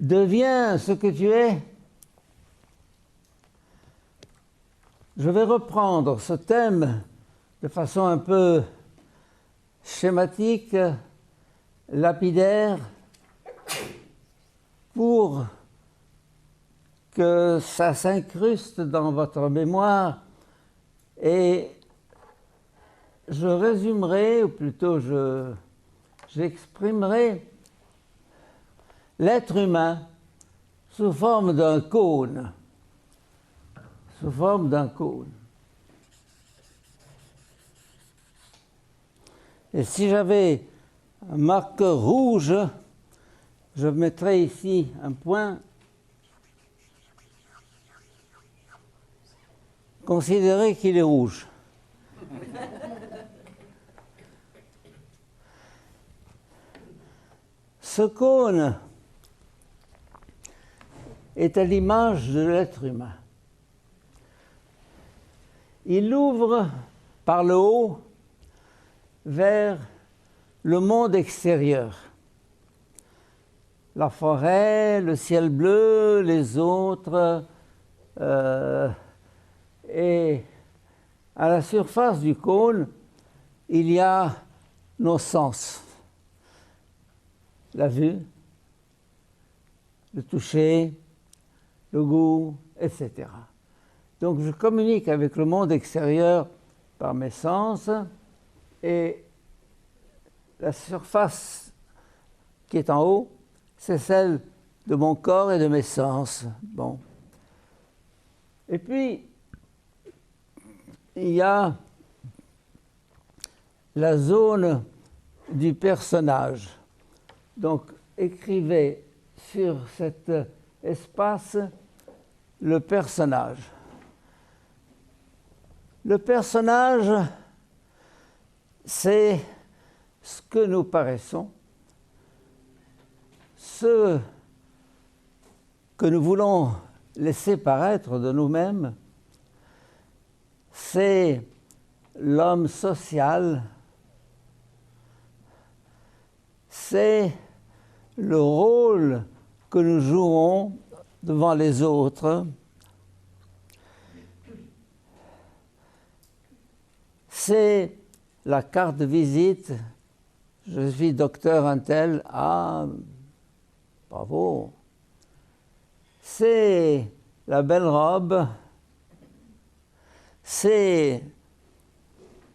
deviens ce que tu es. Je vais reprendre ce thème de façon un peu schématique, lapidaire, pour que ça s'incruste dans votre mémoire, et je résumerai, ou plutôt j'exprimerai l'être humain sous forme d'un cône. Sous forme d'un cône. Et si j'avais un marqueur rouge, je mettrais ici un point. Considérez qu'il est rouge. Ce cône est à l'image de l'être humain. Il ouvre par le haut vers le monde extérieur. La forêt, le ciel bleu, les autres, et à la surface du cône, il y a nos sens. La vue, le toucher, le goût, etc. Donc je communique avec le monde extérieur par mes sens, et la surface qui est en haut, c'est celle de mon corps et de mes sens. Bon. Et puis, il y a la zone du personnage. Donc, écrivez sur cet espace le personnage. Le personnage, c'est ce que nous paraissons, ce que nous voulons laisser paraître de nous-mêmes, c'est l'homme social, c'est le rôle que nous jouons devant les autres, c'est la carte de visite. Je suis docteur un tel, ah, bravo. C'est la belle robe, c'est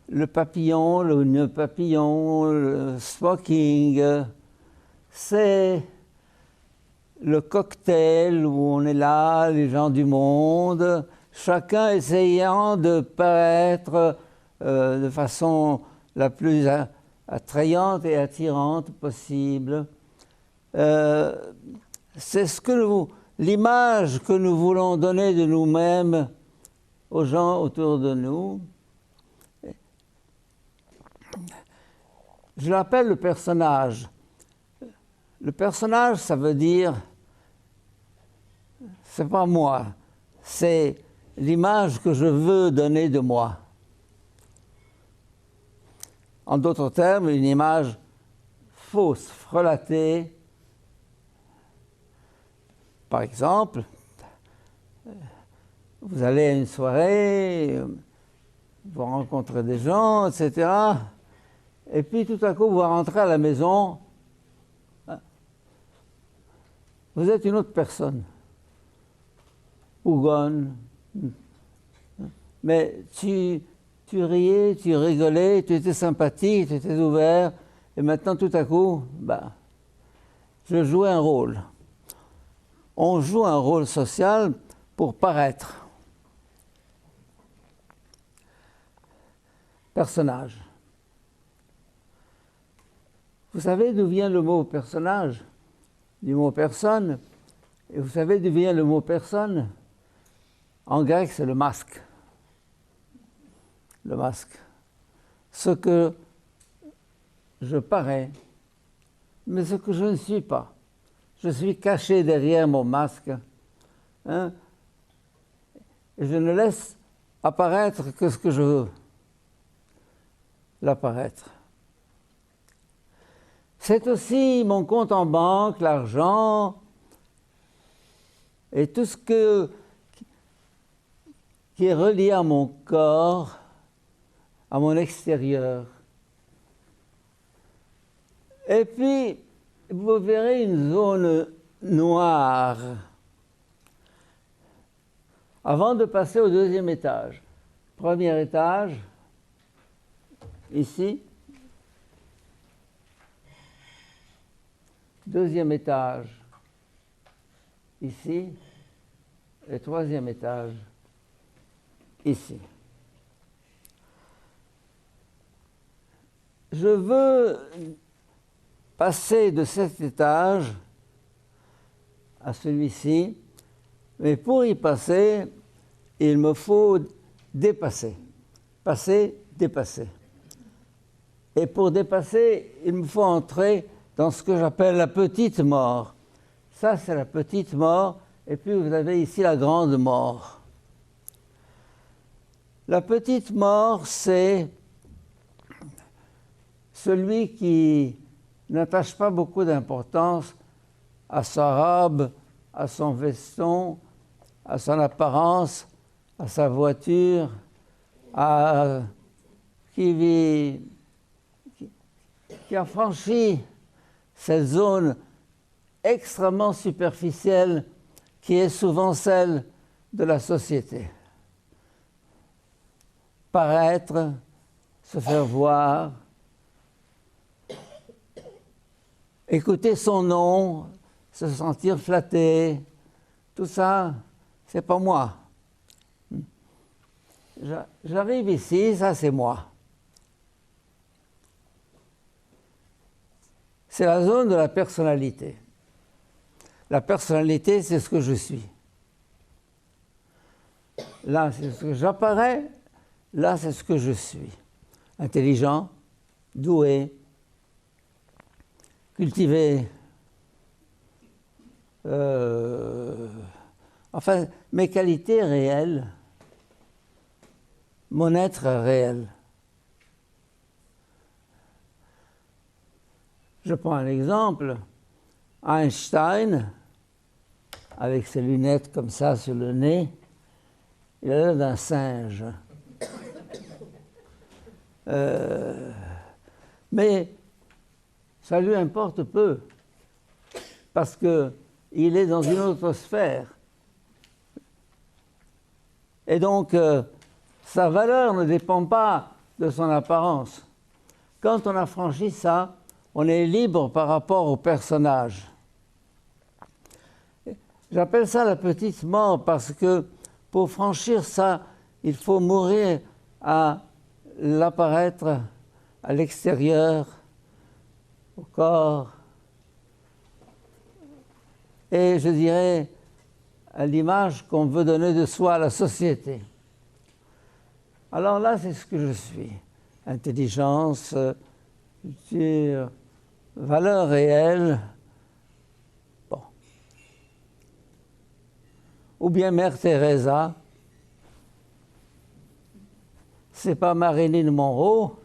le papillon, le nœud papillon, le smoking, c'est le cocktail où on est là, les gens du monde, chacun essayant de paraître de façon la plus attrayante et attirante possible. C'est ce que l'image que nous voulons donner de nous-mêmes aux gens autour de nous. Je l'appelle le personnage. Le personnage, ça veut dire, c'est pas moi, c'est l'image que je veux donner de moi. En d'autres termes, une image fausse, frelatée. Par exemple, vous allez à une soirée, vous rencontrez des gens, etc. Et puis tout à coup, vous rentrez à la maison, vous êtes une autre personne. Ougon. Mais tu riais, tu rigolais, tu étais sympathique, tu étais ouvert, et maintenant tout à coup, je jouais un rôle. On joue un rôle social pour paraître. Personnage. Vous savez d'où vient le mot personnage? Du mot personne. Et vous savez d'où vient le mot personne? En grec, c'est le masque. Le masque. Ce que je parais, mais ce que je ne suis pas. Je suis caché derrière mon masque. Et je ne laisse apparaître que ce que je veux l'apparaître. C'est aussi mon compte en banque, l'argent, et tout ce qui est relié à mon corps, à mon extérieur. Et puis, vous verrez une zone noire avant de passer au deuxième étage. Premier étage, ici. Deuxième étage, ici. Et troisième étage, ici. Je veux passer de cet étage à celui-ci, mais pour y passer, il me faut dépasser. Passer, dépasser. Et pour dépasser, il me faut entrer dans ce que j'appelle la petite mort. Ça, c'est la petite mort, et puis vous avez ici la grande mort. La petite mort, c'est celui qui n'attache pas beaucoup d'importance à sa robe, à son veston, à son apparence, à sa voiture, qui a franchi cette zone extrêmement superficielle qui est souvent celle de la société. Paraître, se faire voir, écouter son nom, se sentir flatté, tout ça, c'est pas moi. J'arrive ici, ça c'est moi. C'est la zone de la personnalité. La personnalité, c'est ce que je suis. Là, c'est ce que j'apparais, là, c'est ce que je suis. Intelligent, doué, cultivé, enfin, mes qualités réelles, mon être réel. Je prends un exemple. Einstein, avec ses lunettes comme ça sur le nez, il a l'air d'un singe. Mais ça lui importe peu, parce qu'il est dans une autre sphère. Et donc, sa valeur ne dépend pas de son apparence. Quand on a franchi ça, on est libre par rapport au personnage. J'appelle ça la petite mort parce que pour franchir ça, il faut mourir à l'apparaître à l'extérieur, au corps, et je dirais à l'image qu'on veut donner de soi à la société. Alors là, c'est ce que je suis. Intelligence, culture, valeur réelle, bon. Ou bien Mère Teresa, c'est pas Marilyn Monroe.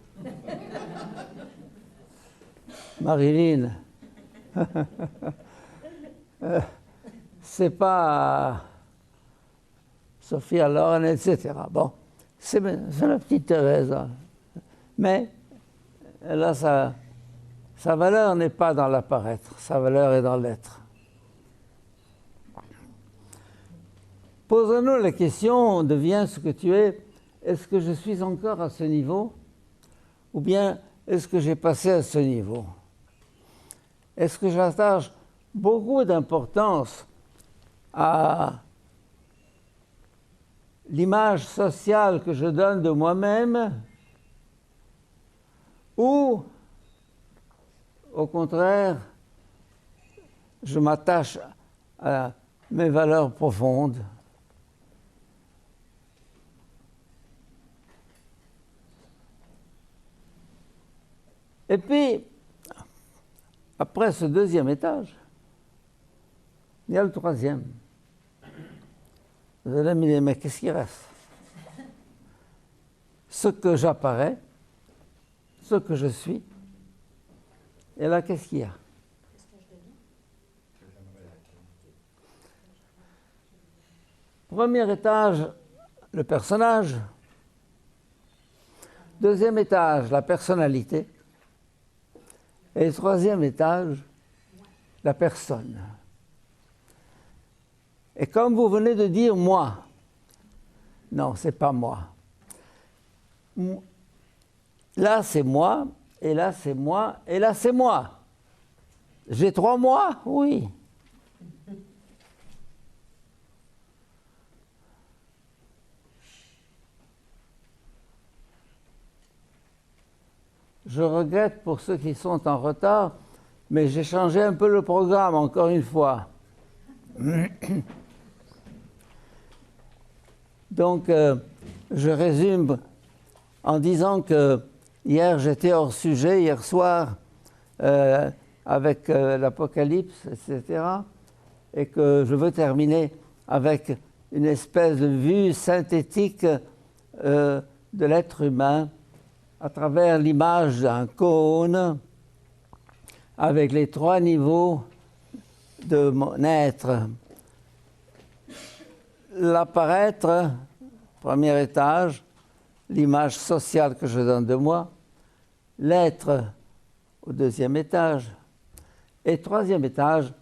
Marilyn, c'est pas Sophia Loren, etc. Bon, c'est la petite Teresa. Mais là, sa valeur n'est pas dans l'apparaître, sa valeur est dans l'être. Posons-nous la question, deviens ce que tu es, est-ce que je suis encore à ce niveau? Ou bien est-ce que j'ai passé à ce niveau? Est-ce que j'attache beaucoup d'importance à l'image sociale que je donne de moi-même? Ou, au contraire, je m'attache à mes valeurs profondes? Et puis, après ce deuxième étage, il y a le troisième. Vous allez me dire, mais qu'est-ce qui reste? Ce que j'apparais, ce que je suis, et là, qu'est-ce qu'il y a? Premier étage, le personnage. Deuxième étage, la personnalité. Et troisième étage, la personne. Et comme vous venez de dire « moi », non, ce n'est pas moi. Là, c'est moi, et là, c'est moi, et là, c'est moi. J'ai 3 mois? Oui. Je regrette pour ceux qui sont en retard, mais j'ai changé un peu le programme, encore une fois. Donc, je résume en disant que hier, j'étais hors sujet, hier soir, avec l'Apocalypse, etc., et que je veux terminer avec une espèce de vue synthétique de l'être humain à travers l'image d'un cône avec les 3 niveaux de mon être. L'apparaître, premier étage, l'image sociale que je donne de moi, l'être au 2e étage, et 3e étage,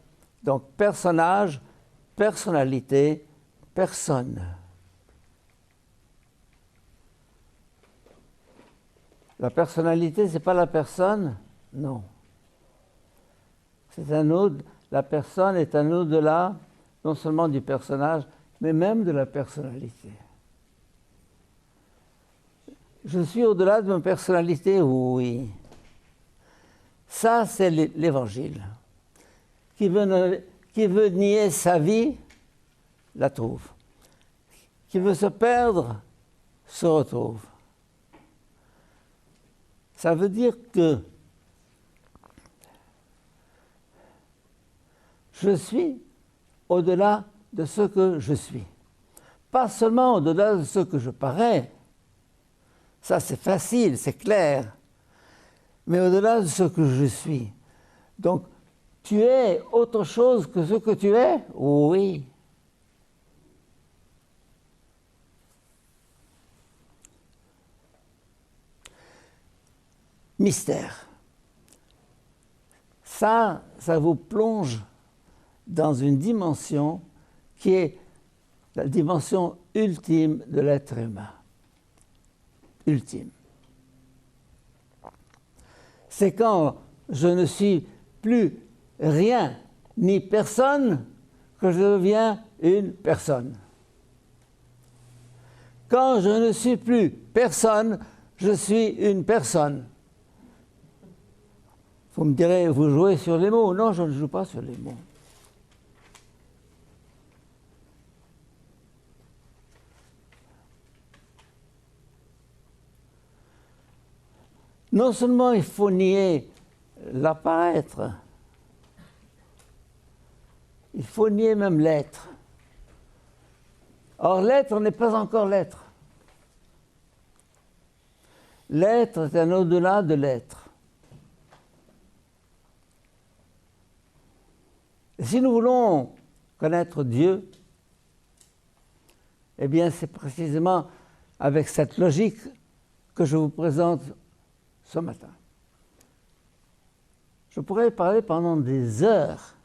donc personnage, personnalité, personne. La personnalité, ce n'est pas la personne? Non. C'est un autre, la personne est un au-delà, non seulement du personnage, mais même de la personnalité. Je suis au-delà de ma personnalité, oui. Ça, c'est l'Évangile. Qui veut nier sa vie, la trouve. Qui veut se perdre, se retrouve. Ça veut dire que je suis au-delà de ce que je suis. Pas seulement au-delà de ce que je parais. Ça, c'est facile, c'est clair. Mais au-delà de ce que je suis. Donc, tu es autre chose que ce que tu es? Oui. Mystère. Ça vous plonge dans une dimension qui est la dimension ultime de l'être humain. Ultime. C'est quand je ne suis plus rien ni personne que je deviens une personne. Quand je ne suis plus personne, je suis une personne. Vous me direz, vous jouez sur les mots. Non, je ne joue pas sur les mots. Non seulement il faut nier l'apparaître, il faut nier même l'être. Or, l'être n'est pas encore l'être. L'être est un au-delà de l'être. Et si nous voulons connaître Dieu, eh bien, c'est précisément avec cette logique que je vous présente ce matin. Je pourrais parler pendant des heures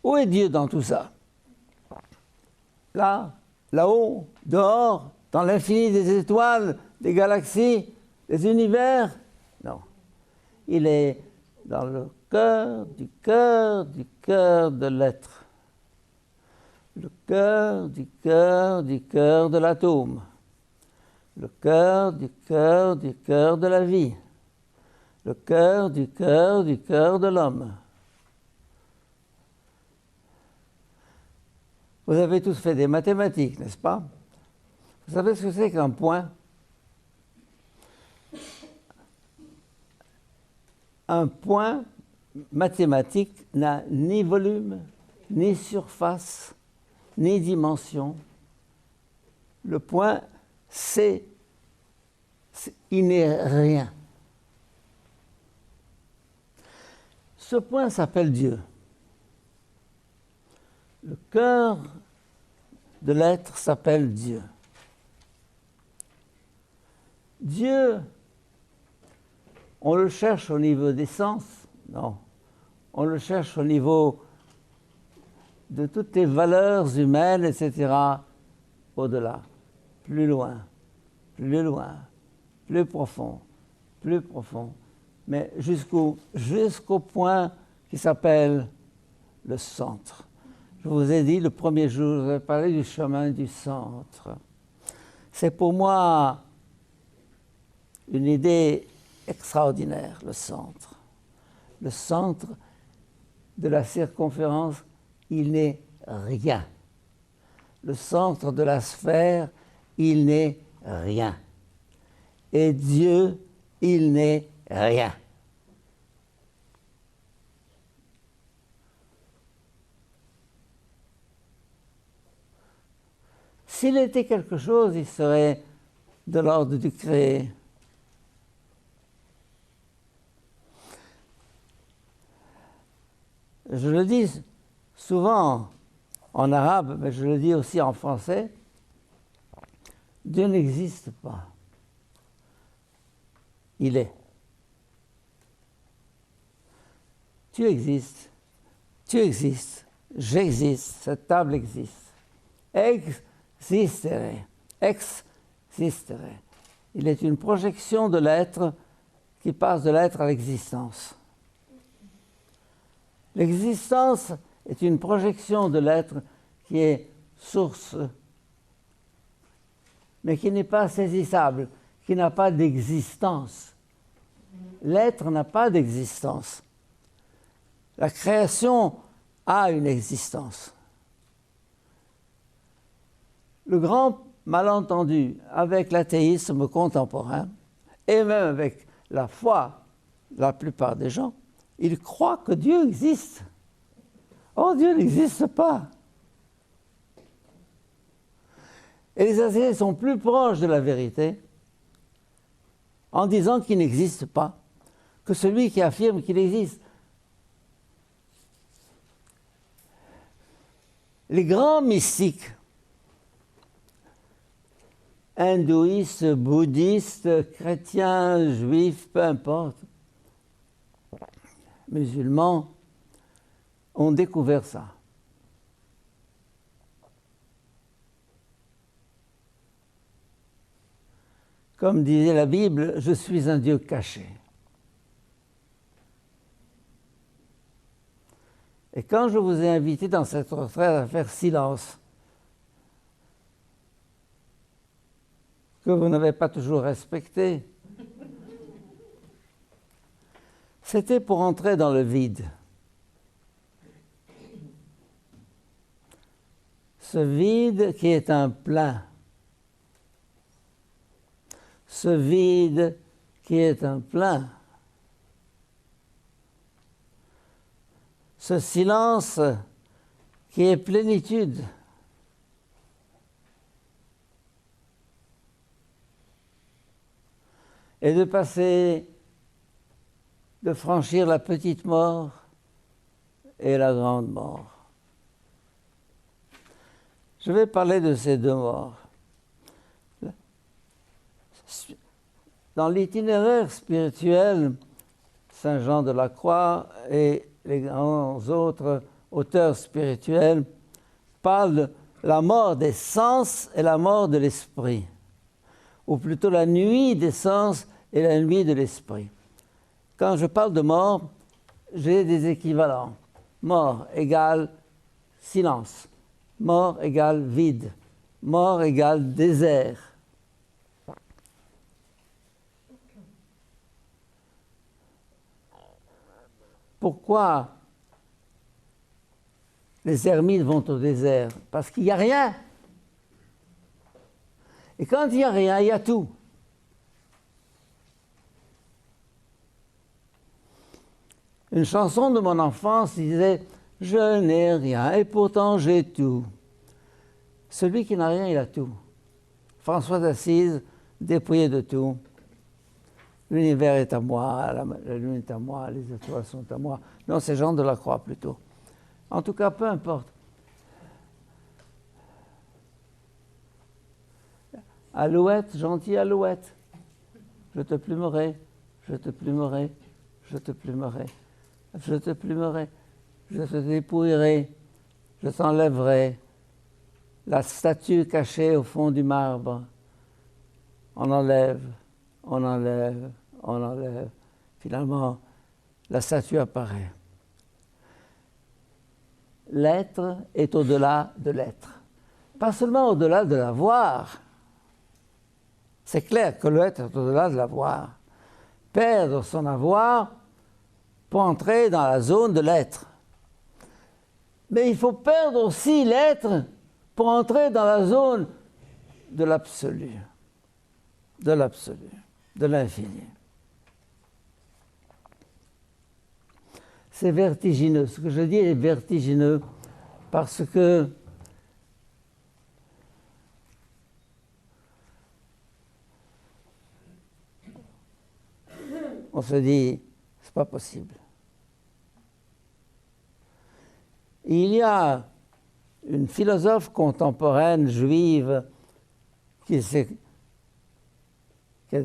Où est Dieu dans tout ça? Là, là-haut, dehors, dans l'infini des étoiles, des galaxies, des univers? Non. Il est dans le cœur du cœur du cœur de l'être. Le cœur du cœur du cœur de l'atome. Le cœur du cœur du cœur de la vie. Le cœur du cœur du cœur de l'homme. Vous avez tous fait des mathématiques, n'est-ce pas? Vous savez ce que c'est qu'un point? Un point mathématique n'a ni volume, ni surface, ni dimension. Le point, c'est Il n'est rien. Ce point s'appelle Dieu. Le cœur de l'être s'appelle Dieu. Dieu, on le cherche au niveau des sens? Non. On le cherche au niveau de toutes les valeurs humaines, etc. Au-delà, plus loin, plus profond, mais jusqu'au point qui s'appelle le centre. Je vous ai dit le premier jour, je vous ai parlé du chemin du centre. C'est pour moi une idée extraordinaire, le centre. Le centre de la circonférence, il n'est rien. Le centre de la sphère, il n'est rien. Et Dieu, il n'est rien. S'il était quelque chose, il serait de l'ordre du créé. Je le dis souvent en arabe, mais je le dis aussi en français, Dieu n'existe pas. Il est. Tu existes, j'existe, cette table existe. Existere. Il est une projection de l'être qui passe de l'être à l'existence. L'existence est une projection de l'être qui est source, mais qui n'est pas saisissable, qui n'a pas d'existence. L'être n'a pas d'existence. La création a une existence. Le grand malentendu avec l'athéisme contemporain, et même avec la foi de la plupart des gens, ils croient que Dieu existe. Or, Dieu n'existe pas. Et les athées sont plus proches de la vérité en disant qu'il n'existe pas que celui qui affirme qu'il existe. Les grands mystiques, hindouistes, bouddhistes, chrétiens, juifs, peu importe, musulmans, ont découvert ça. Comme disait la Bible, je suis un Dieu caché. Et quand je vous ai invité dans cette retraite à faire silence, que vous n'avez pas toujours respecté, c'était pour entrer dans le vide. Ce vide qui est un plein. Ce vide qui est un plein. Ce silence qui est plénitude. Et de passer, de franchir la petite mort et la grande mort. Je vais parler de ces deux morts. Dans l'itinéraire spirituel, Saint Jean de la Croix et les grands autres auteurs spirituels parlent de la mort des sens et la mort de l'esprit, ou plutôt la nuit des sens et la nuit de l'esprit. Quand je parle de mort, j'ai des équivalents. Mort égale silence, mort égale vide, mort égale désert. Pourquoi les ermites vont au désert? Parce qu'il n'y a rien. Et quand il n'y a rien, il y a tout. Une chanson de mon enfance disait « Je n'ai rien et pourtant j'ai tout ». Celui qui n'a rien, il a tout. François d'Assise, dépouillé de tout, l'univers est à moi, la lune est à moi, les étoiles sont à moi. Non, c'est Jean Delacroix plutôt. En tout cas, peu importe. Alouette, gentille alouette, je te plumerai, je te plumerai, je te plumerai, je te plumerai, je te dépouillerai, je t'enlèverai la statue cachée au fond du marbre. On enlève, on enlève, on enlève. Finalement, la statue apparaît. L'être est au-delà de l'être. Pas seulement au-delà de l'avoir. C'est clair que l'être est au-delà de l'avoir. Perdre son avoir pour entrer dans la zone de l'être. Mais il faut perdre aussi l'être pour entrer dans la zone de l'absolu, de l'infini. C'est vertigineux. Ce que je dis est vertigineux parce que on se dit, c'est pas possible. Il y a une philosophe contemporaine juive qui a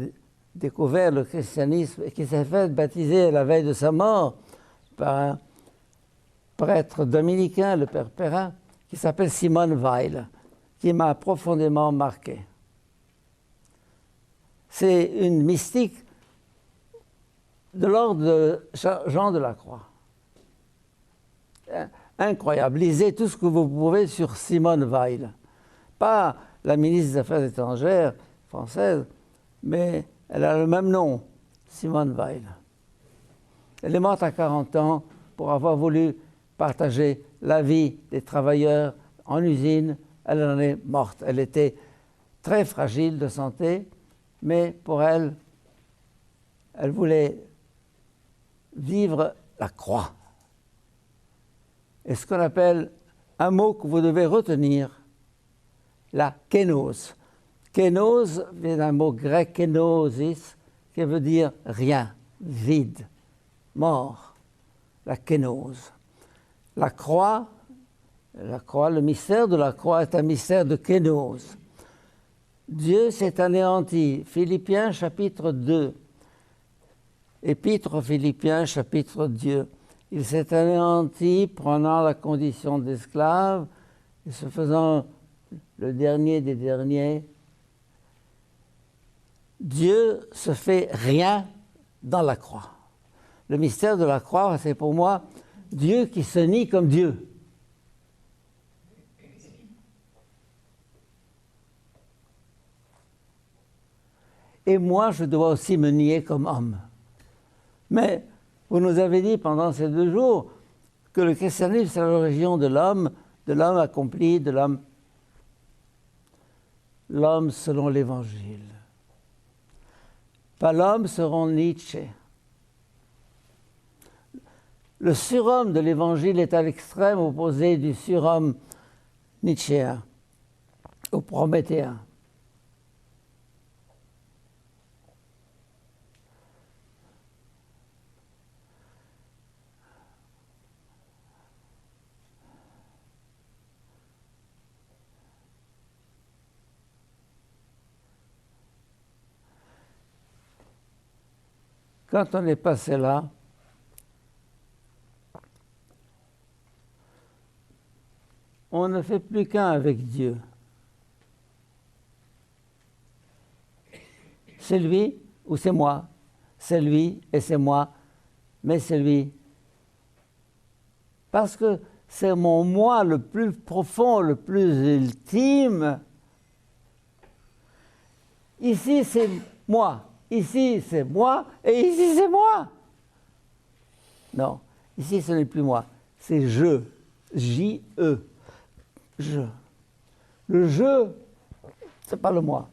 découvert le christianisme et qui s'est fait baptiser à la veille de sa mort par un prêtre dominicain, le père Perrin, qui s'appelle Simone Weil, qui m'a profondément marqué. C'est une mystique de l'ordre de Jean Delacroix. Incroyable. Lisez tout ce que vous pouvez sur Simone Weil. Pas la ministre des Affaires étrangères française, mais elle a le même nom, Simone Weil. Elle est morte à 40 ans pour avoir voulu partager la vie des travailleurs en usine. Elle en est morte. Elle était très fragile de santé, mais pour elle, elle voulait vivre la croix. Et ce qu'on appelle un mot que vous devez retenir, la kénose. Kénose vient d'un mot grec kénosis, qui veut dire rien, vide, mort. La kénose. La croix, le mystère de la croix est un mystère de kénose. Dieu s'est anéanti. Philippiens chapitre 2. Épître aux Philippiens chapitre 2. Il s'est anéanti, prenant la condition d'esclave et se faisant le dernier des derniers. Dieu se fait rien dans la croix. Le mystère de la croix, c'est pour moi Dieu qui se nie comme Dieu. Et moi, je dois aussi me nier comme homme. Mais vous nous avez dit pendant ces 2 jours que le christianisme, c'est la religion de l'homme accompli, de l'homme selon l'Évangile. Pas l'homme selon Nietzsche. Le surhomme de l'Évangile est à l'extrême opposé du surhomme nietzschéen, au prométhéen. Quand on est passé là, on ne fait plus qu'un avec Dieu. C'est lui ou c'est moi. C'est lui et c'est moi, mais c'est lui. Parce que c'est mon moi le plus profond, le plus ultime. Ici, c'est moi. Ici, c'est moi, et ici, c'est moi. Non, ici, ce n'est plus moi, c'est je, J-E, je. Le je, ce n'est pas le moi.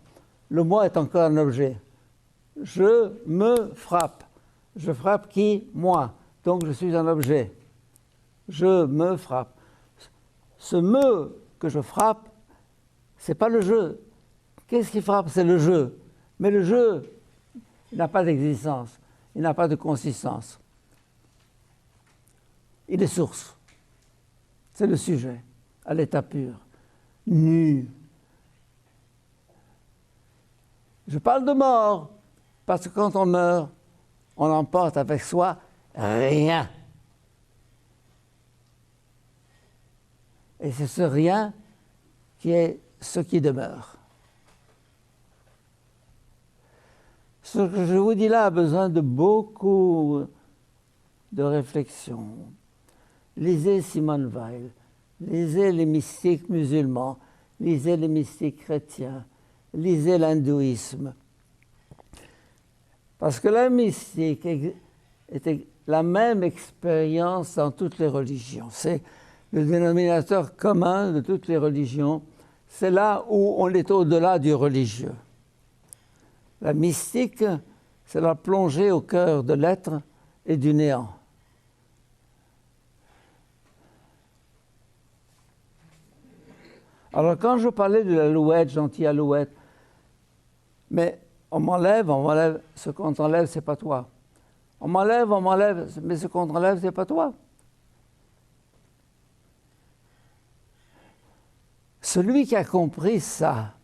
Le moi est encore un objet. Je me frappe. Je frappe qui? Moi. Donc, je suis un objet. Je me frappe. Ce me que je frappe, ce n'est pas le je. Qu'est-ce qui frappe? C'est le je. Mais le je, Il n'a pas d'existence. Il n'a pas de consistance. Il est source. C'est le sujet, à l'état pur, nu. Je parle de mort, parce que quand on meurt, on emporte avec soi rien. Et c'est ce rien qui est ce qui demeure. Ce que je vous dis là a besoin de beaucoup de réflexion. Lisez Simone Weil, lisez les mystiques musulmans, lisez les mystiques chrétiens, lisez l'hindouisme. Parce que la mystique est la même expérience dans toutes les religions. C'est le dénominateur commun de toutes les religions. C'est là où on est au-delà du religieux. La mystique, c'est la plongée au cœur de l'être et du néant. Alors quand je parlais de l'alouette, gentille alouette, mais on m'enlève, ce qu'on t'enlève, c'est pas toi. On m'enlève, mais ce qu'on t'enlève, c'est pas toi. Celui qui a compris ça,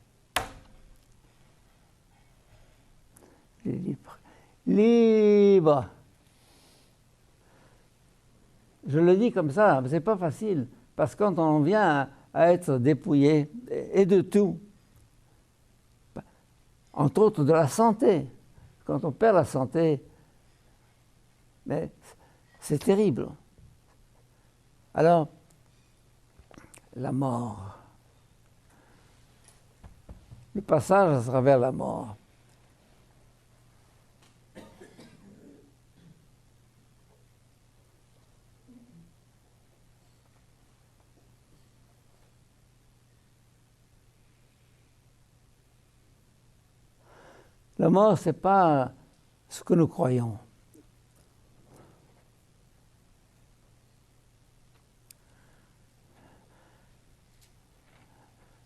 il est libre. Libre. Je le dis comme ça, mais c'est pas facile, parce que quand on vient à être dépouillé, et de tout, entre autres de la santé, quand on perd la santé, mais c'est terrible. Alors, la mort, le passage à travers la mort. La mort, ce n'est pas ce que nous croyons.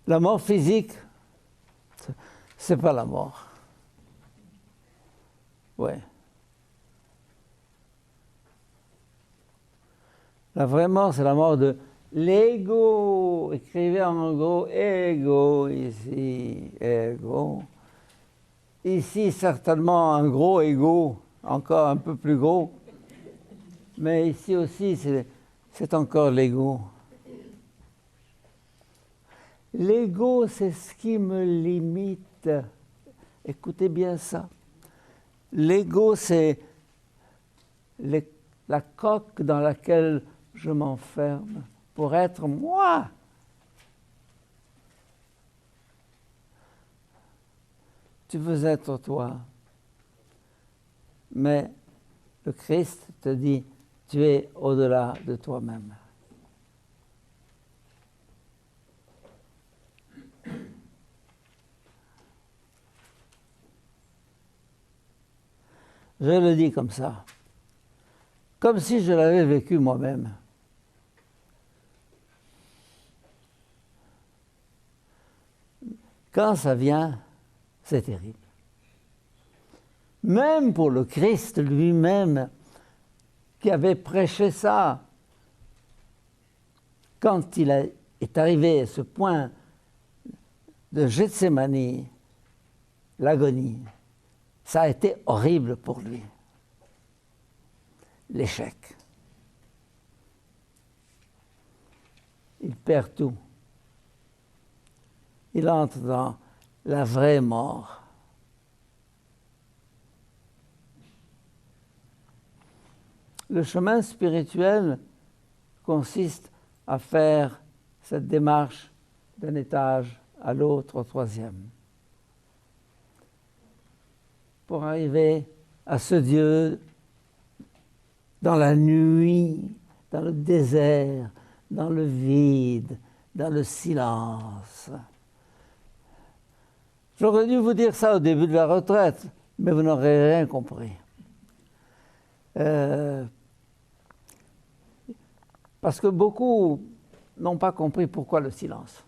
La mort physique, ce n'est pas la mort. Ouais. La vraie mort, c'est la mort de l'ego. Écrivez en gros ego ici, ego. Ici, certainement un gros ego, encore un peu plus gros. Mais ici aussi, c'est encore l'ego. L'ego, c'est ce qui me limite. Écoutez bien ça. L'ego, c'est la coque dans laquelle je m'enferme pour être moi. Tu veux être toi. Mais le Christ te dit, tu es au-delà de toi-même. Je le dis comme ça, comme si je l'avais vécu moi-même. Quand ça vient, c'est terrible. Même pour le Christ lui-même, qui avait prêché ça, quand il est arrivé à ce point de Gethsémani, l'agonie, ça a été horrible pour lui. L'échec. Il perd tout. Il entre dans la vraie mort. Le chemin spirituel consiste à faire cette démarche d'un étage à l'autre, au troisième, pour arriver à ce Dieu dans la nuit, dans le désert, dans le vide, dans le silence. J'aurais dû vous dire ça au début de la retraite, mais vous n'aurez rien compris. Parce que beaucoup n'ont pas compris pourquoi le silence.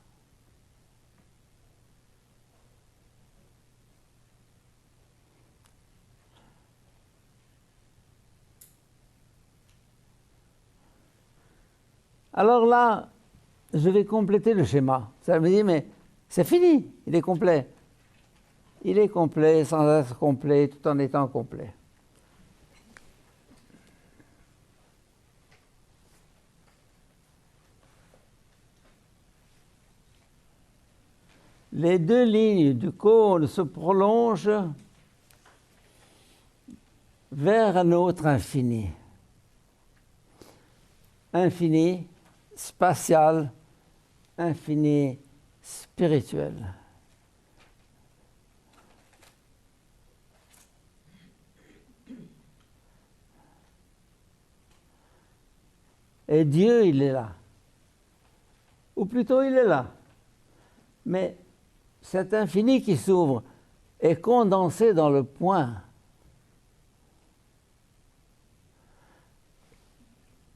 Alors là, je vais compléter le schéma. Ça me dit, mais c'est fini, il est complet. Il est complet sans être complet, tout en étant complet. Les deux lignes du cône se prolongent vers un autre infini. Infini spatial, infini spirituel. Et Dieu, il est là. Ou plutôt, il est là. Mais cet infini qui s'ouvre est condensé dans le point.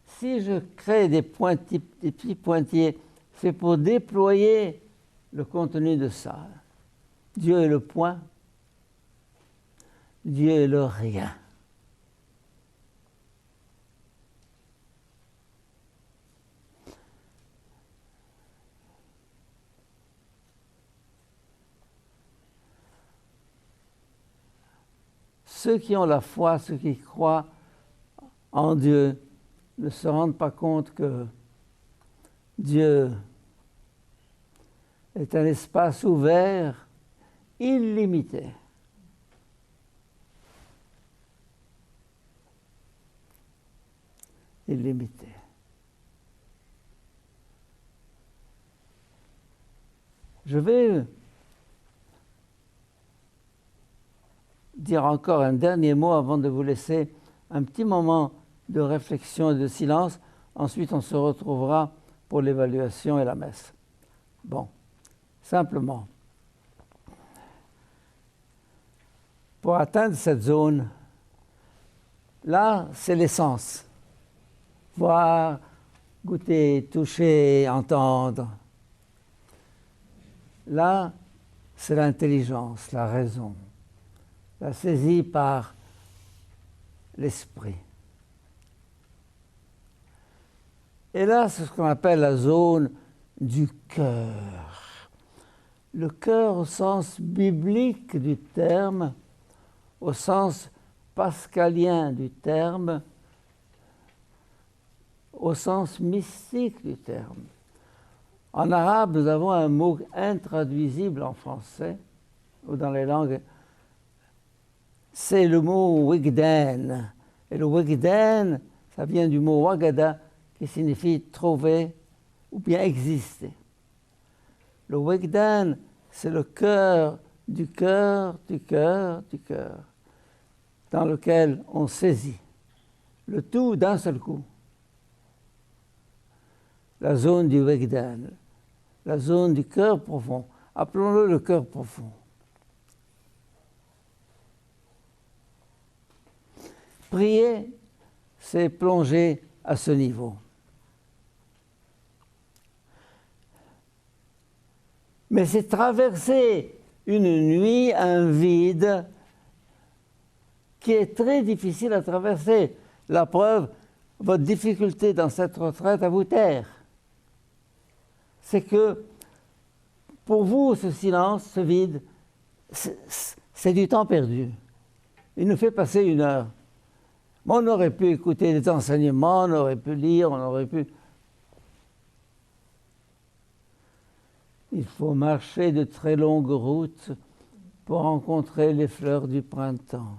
Si je crée des petits pointillés, c'est pour déployer le contenu de ça. Dieu est le point, Dieu est le rien. Ceux qui ont la foi, ceux qui croient en Dieu, ne se rendent pas compte que Dieu est un espace ouvert, illimité. Illimité. Je vais dire encore un dernier mot avant de vous laisser un petit moment de réflexion et de silence. Ensuite, on se retrouvera pour l'évaluation et la messe. Bon, simplement, pour atteindre cette zone, là, c'est l'essence. Voir, goûter, toucher, entendre. Là, c'est l'intelligence, la raison, la saisie par l'esprit. Et là, c'est ce qu'on appelle la zone du cœur. Le cœur au sens biblique du terme, au sens pascalien du terme, au sens mystique du terme. En arabe, nous avons un mot intraduisible en français, ou dans les langues, c'est le mot wigdan. Et le wigdan, ça vient du mot wagada, qui signifie trouver ou bien exister. Le wigdan, c'est le cœur du cœur, du cœur, du cœur, dans lequel on saisit le tout d'un seul coup. La zone du wigdan, la zone du cœur profond. Appelons-le le cœur profond. Prier, c'est plonger à ce niveau. Mais c'est traverser une nuit, un vide, qui est très difficile à traverser. La preuve, votre difficulté dans cette retraite à vous taire, c'est que pour vous, ce silence, ce vide, c'est du temps perdu. Il nous fait passer 1 heure. Mais on aurait pu écouter des enseignements, on aurait pu lire, on aurait pu... Il faut marcher de très longues routes pour rencontrer les fleurs du printemps.